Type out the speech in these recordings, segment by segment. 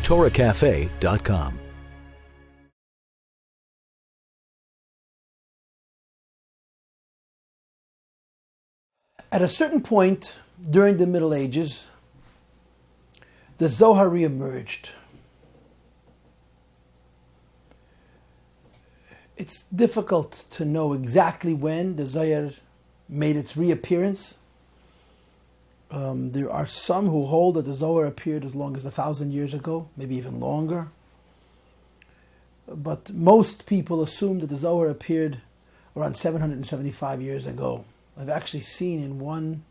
TorahCafe.com. At a certain point during the Middle Ages, the Zohar reemerged. It's difficult to know exactly when the Zohar made its reappearance. There are some who hold that the Zohar appeared as long as 1,000 years ago, maybe even longer. But most people assume that the Zohar appeared around 775 years ago. I've actually seen in one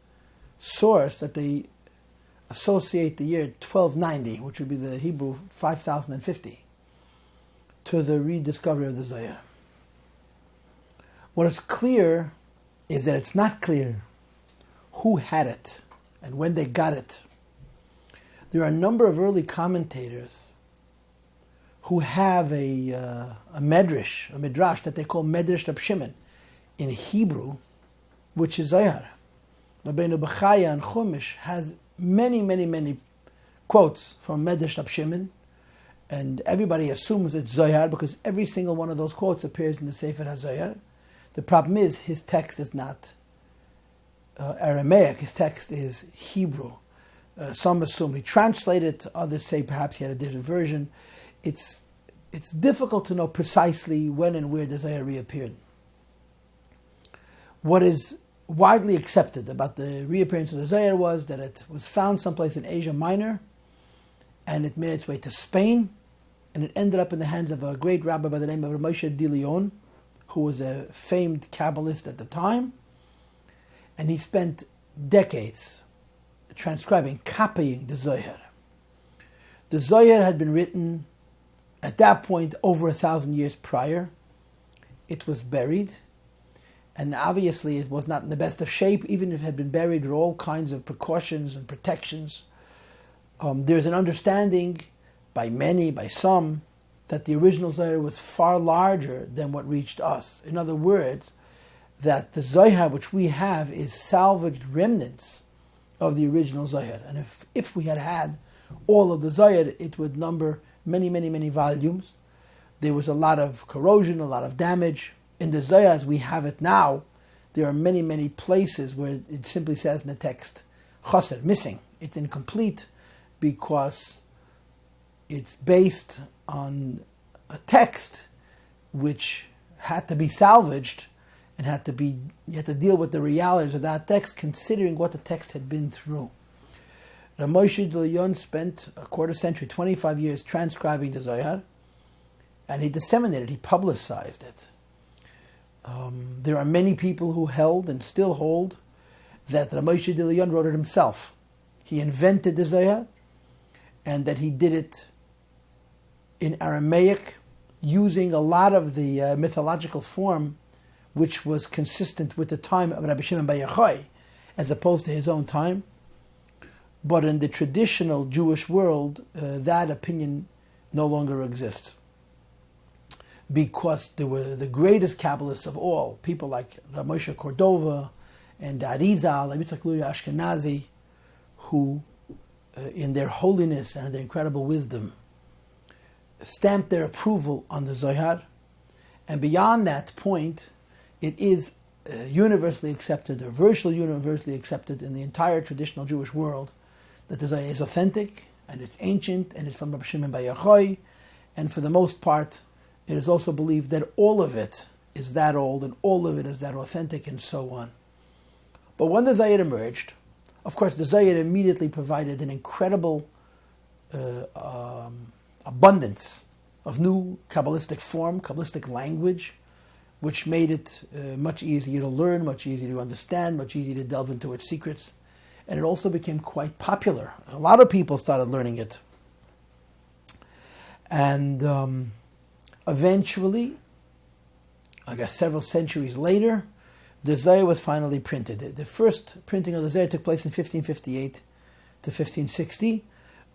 source that they associate the year 1290, which would be the Hebrew 5050, to the rediscovery of the Zohar. What is clear is that it's not clear who had it and when they got it. There are a number of early commentators who have a midrash that they call Medrash Rab Shimon in Hebrew, which is Zohar. Rabbeinu Bechaya and Chumash has many quotes from Medrash Rab Shimon, and everybody assumes it's Zohar because every single one of those quotes appears in the Sefer HaZohar. The problem is his text is not Aramaic, his text is Hebrew. Some assume he translated it, others say perhaps he had a different version. It's difficult to know precisely when and where the Zohar reappeared. What is widely accepted about the reappearance of the Zohar was that it was found someplace in Asia Minor, and it made its way to Spain, and it ended up in the hands of a great rabbi by the name of Moshe de Leon, who was a famed Kabbalist at the time, and he spent decades transcribing, copying the Zohar. The Zohar had been written at that point over 1,000 years prior. It was buried, and obviously it was not in the best of shape, even if it had been buried with all kinds of precautions and protections. There's an understanding by many, by some, that the original Zohar was far larger than what reached us. In other words, that the Zohar which we have is salvaged remnants of the original Zohar. And if we had had all of the Zohar, it would number many volumes. There was a lot of corrosion, a lot of damage. In the Zohar as we have it now, there are many places where it simply says in the text, chaser, missing. It's incomplete because it's based on a text which had to be salvaged and you had to deal with the realities of that text, considering what the text had been through. Moshe de Leon spent a quarter century, 25 years, transcribing the Zohar, and he disseminated, he publicized it. There are many people who held and still hold that Moshe de Leon wrote it himself. He invented the Zohar, and that he did it in Aramaic, using a lot of the mythological form which was consistent with the time of Rabbi Shimon bar Yochai, as opposed to his own time. But in the traditional Jewish world, that opinion no longer exists. Because there were the greatest Kabbalists of all, people like Rav Moshe Cordova and Arizal, and Yitzchak Luria Ashkenazi, who, in their holiness and their incredible wisdom, stamped their approval on the Zohar. And beyond that point, it is universally accepted, or virtually universally accepted in the entire traditional Jewish world, that the Zohar is authentic, and it's ancient, and it's from Rabbi Shimon bar Yochai, and for the most part, it is also believed that all of it is that old, and all of it is that authentic, and so on. But when the Zohar emerged, of course, the Zohar immediately provided an incredible abundance of new Kabbalistic form, Kabbalistic language, which made it much easier to learn, much easier to understand, much easier to delve into its secrets. And it also became quite popular. A lot of people started learning it. And eventually, I guess several centuries later, the Zohar was finally printed. The first printing of the Zohar took place in 1558 to 1560,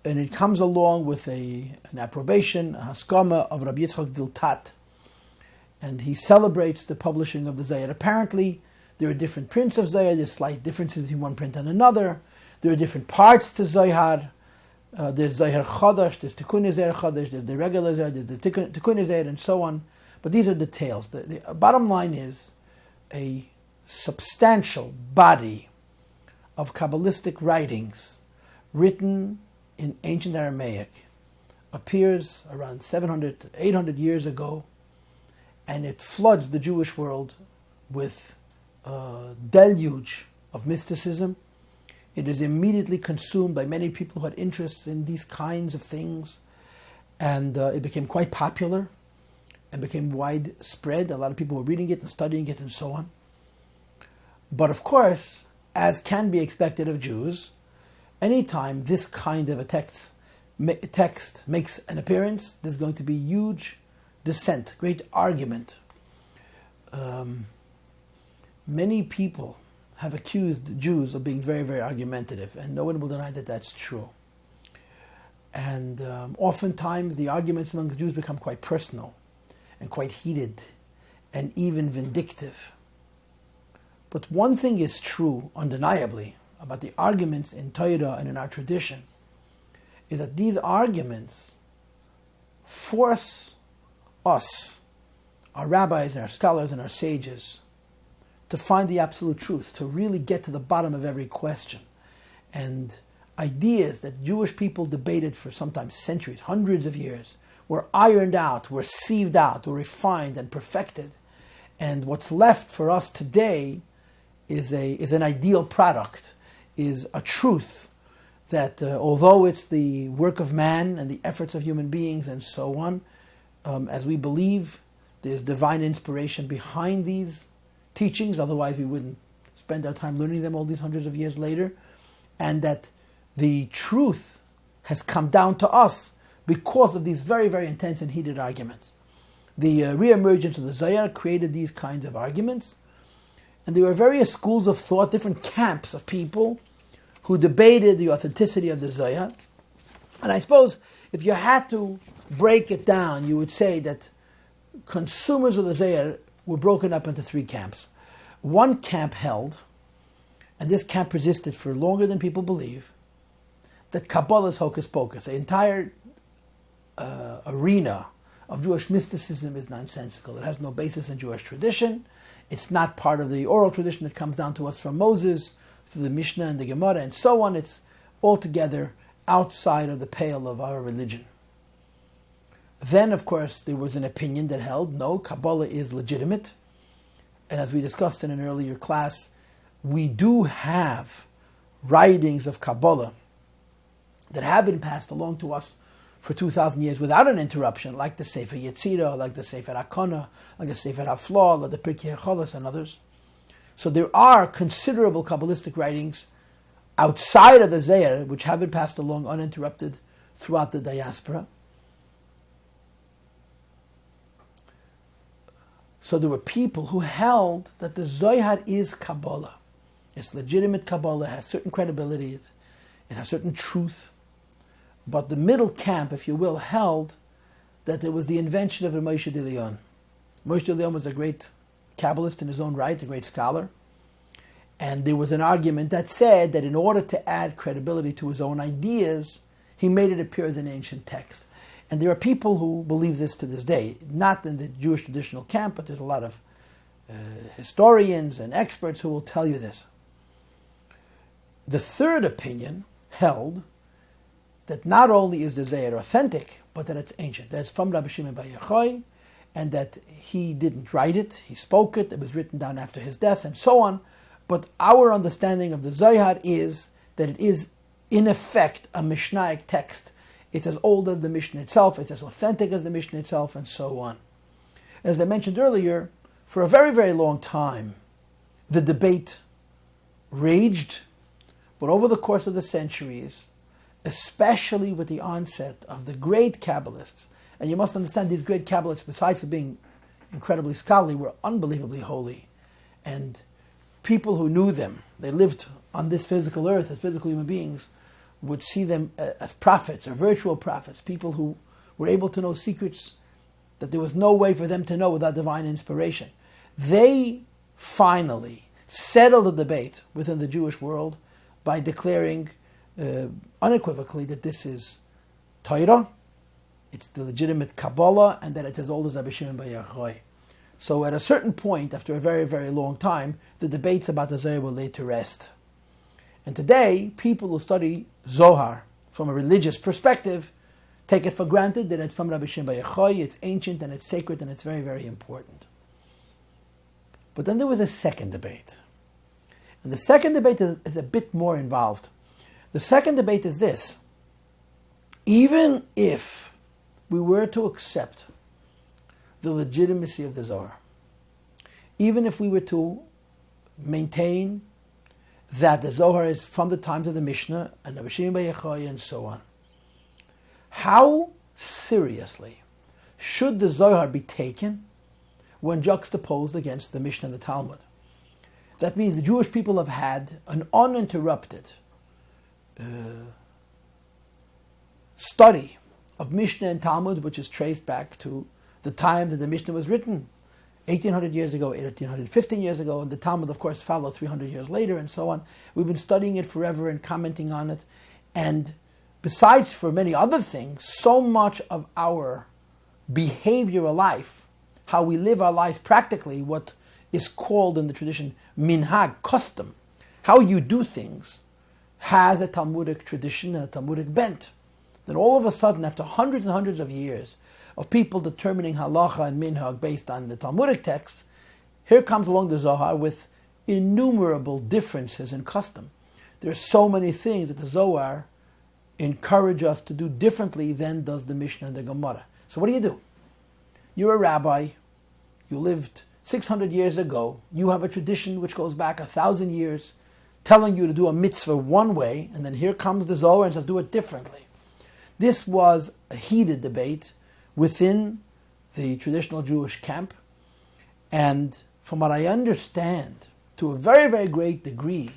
and it comes along with an approbation, a haskama of Rabbi Yitzchak Diltat, and he celebrates the publishing of the Zohar. Apparently, there are different prints of Zohar, there's slight differences between one print and another, there are different parts to Zohar, There's Zohar Chadash, there's Tikkun Zohar Chadash, there's the regular Zohar, there's the Tikkun Zohar, and so on. But these are details. The bottom line is a substantial body of Kabbalistic writings written in ancient Aramaic appears around 700 to 800 years ago, and it floods the Jewish world with a deluge of mysticism. It is immediately consumed by many people who had interests in these kinds of things, and it became quite popular and became widespread. A lot of people were reading it and studying it and so on. But of course, as can be expected of Jews, anytime this kind of a text makes an appearance, there's going to be huge dissent, great argument. Many people have accused Jews of being very, very argumentative, and no one will deny that that's true. And oftentimes the arguments among the Jews become quite personal and quite heated and even vindictive. But one thing is true, undeniably, about the arguments in Torah and in our tradition, is that these arguments force us, our rabbis and our scholars and our sages, to find the absolute truth, to really get to the bottom of every question. And ideas that Jewish people debated for sometimes centuries, hundreds of years, were ironed out, were sieved out, were refined and perfected. And what's left for us today is an ideal product, is a truth that although it's the work of man and the efforts of human beings and so on, as we believe there's divine inspiration behind these teachings, otherwise we wouldn't spend our time learning them all these hundreds of years later, and that the truth has come down to us because of these very, very intense and heated arguments. The reemergence of the Zohar created these kinds of arguments, and there were various schools of thought, different camps of people who debated the authenticity of the Zohar. And I suppose if you had to break it down, you would say that consumers of the Zohar were broken up into three camps. One camp held, and this camp persisted for longer than people believe, that Kabbalah is hocus pocus. The entire arena of Jewish mysticism is nonsensical. It has no basis in Jewish tradition. It's not part of the oral tradition that comes down to us from Moses, through the Mishnah and the Gemara and so on. It's altogether outside of the pale of our religion. Then, of course, there was an opinion that held, no, Kabbalah is legitimate. And as we discussed in an earlier class, we do have writings of Kabbalah that have been passed along to us for 2,000 years without an interruption, like the Sefer Yetzirah, like the Sefer Hakona, like the Sefer Haflah, like the Pirkei Cholos and others. So there are considerable Kabbalistic writings outside of the Zohar which have been passed along uninterrupted throughout the diaspora. So there were people who held that the Zohar is Kabbalah. It's legitimate Kabbalah, it has certain credibility, it has certain truth. But the middle camp, if you will, held that it was the invention of Moshe de Leon. Moshe de Leon was a great Kabbalist in his own right, a great scholar. And there was an argument that said that in order to add credibility to his own ideas, he made it appear as an ancient text. And there are people who believe this to this day, not in the Jewish traditional camp, but there's a lot of historians and experts who will tell you this. The third opinion held that not only is the Zohar authentic, but that it's ancient, that it's from Rabbi Shimon bar Yochai, and that he didn't write it, he spoke it, it was written down after his death, and so on. But our understanding of the Zohar is that it is, in effect, a Mishnaic text. It's as old as the Mishnah itself, it's as authentic as the Mishnah itself, and so on. And as I mentioned earlier, for a very, very long time, the debate raged, but over the course of the centuries, especially with the onset of the great Kabbalists, and you must understand these great Kabbalists, besides for being incredibly scholarly, were unbelievably holy. And people who knew them, they lived on this physical earth as physical human beings, would see them as prophets or virtual prophets, people who were able to know secrets that there was no way for them to know without divine inspiration. They finally settled the debate within the Jewish world by declaring unequivocally that this is Torah, it's the legitimate Kabbalah, and that it's as old as Rabbi Shimon bar Yochai. So at a certain point, after a very, very long time, the debates about the Zohar were laid to rest. And today, people who study Zohar from a religious perspective take it for granted that it's from Rabbi Shimon bar Yochai, it's ancient and it's sacred and it's very, very important. But then there was a second debate. And the second debate is a bit more involved. The second debate is this. Even if we were to accept the legitimacy of the Zohar, even if we were to maintain that the Zohar is from the times of the Mishnah and Rabbi Shimon bar Yochai and so on, how seriously should the Zohar be taken when juxtaposed against the Mishnah and the Talmud? That means the Jewish people have had an uninterrupted study of Mishnah and Talmud, which is traced back to the time that the Mishnah was written, 1800 years ago, 1815 years ago, and the Talmud, of course, followed 300 years later, and so on. We've been studying it forever and commenting on it. And besides, for many other things, so much of our behavioral life, how we live our lives practically, what is called in the tradition minhag, custom, how you do things, has a Talmudic tradition and a Talmudic bent. Then all of a sudden, after hundreds and hundreds of years of people determining halacha and minhag based on the Talmudic texts, here comes along the Zohar with innumerable differences in custom. There are so many things that the Zohar encourage us to do differently than does the Mishnah and the Gemara. So what do? You're a rabbi, you lived 600 years ago, you have a tradition which goes back 1,000 years, telling you to do a mitzvah one way, and then here comes the Zohar and says, do it differently. This was a heated debate within the traditional Jewish camp, and from what I understand, to a very, very great degree,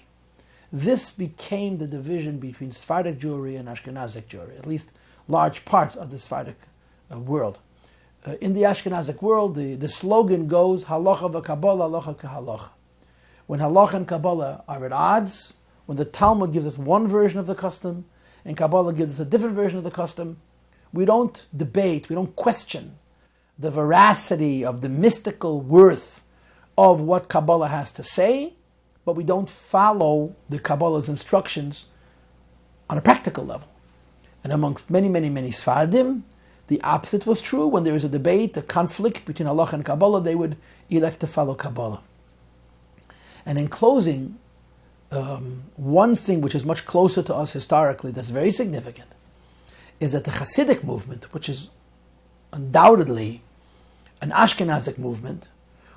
this became the division between Sephardic Jewry and Ashkenazic Jewry, at least large parts of the Sephardic world. In the Ashkenazic world, the slogan goes, halacha v'kabbalah, halacha k'halacha. When halacha and Kabbalah are at odds, when the Talmud gives us one version of the custom, and Kabbalah gives us a different version of the custom, we don't debate, we don't question the veracity of the mystical worth of what Kabbalah has to say, but we don't follow the Kabbalah's instructions on a practical level. And amongst many, many, many Sfardim, the opposite was true. When there is a debate, a conflict between halacha and Kabbalah, they would elect to follow Kabbalah. And in closing, one thing which is much closer to us historically that's very significant is that the Hasidic movement, which is undoubtedly an Ashkenazic movement,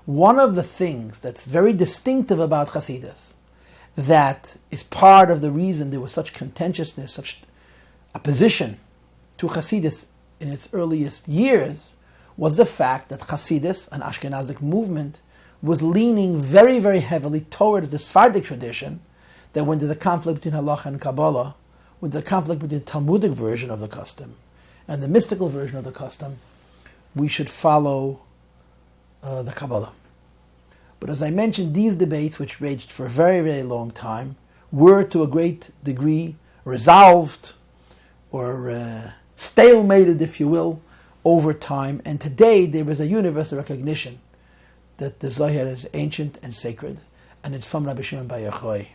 one of the things that's very distinctive about Chassidus, that is part of the reason there was such contentiousness, such opposition to Chassidus in its earliest years, was the fact that Chassidus, an Ashkenazic movement, was leaning very, very heavily towards the Sephardic tradition, that when there's a conflict between halacha and Kabbalah, when there's a conflict between the Talmudic version of the custom and the mystical version of the custom, we should follow the Kabbalah. But as I mentioned, these debates, which raged for a very, very long time, were to a great degree resolved or stalemated, if you will, over time. And today there is a universal recognition that the Zohar is ancient and sacred, and it's from Rabbi Shimon bar Yochai.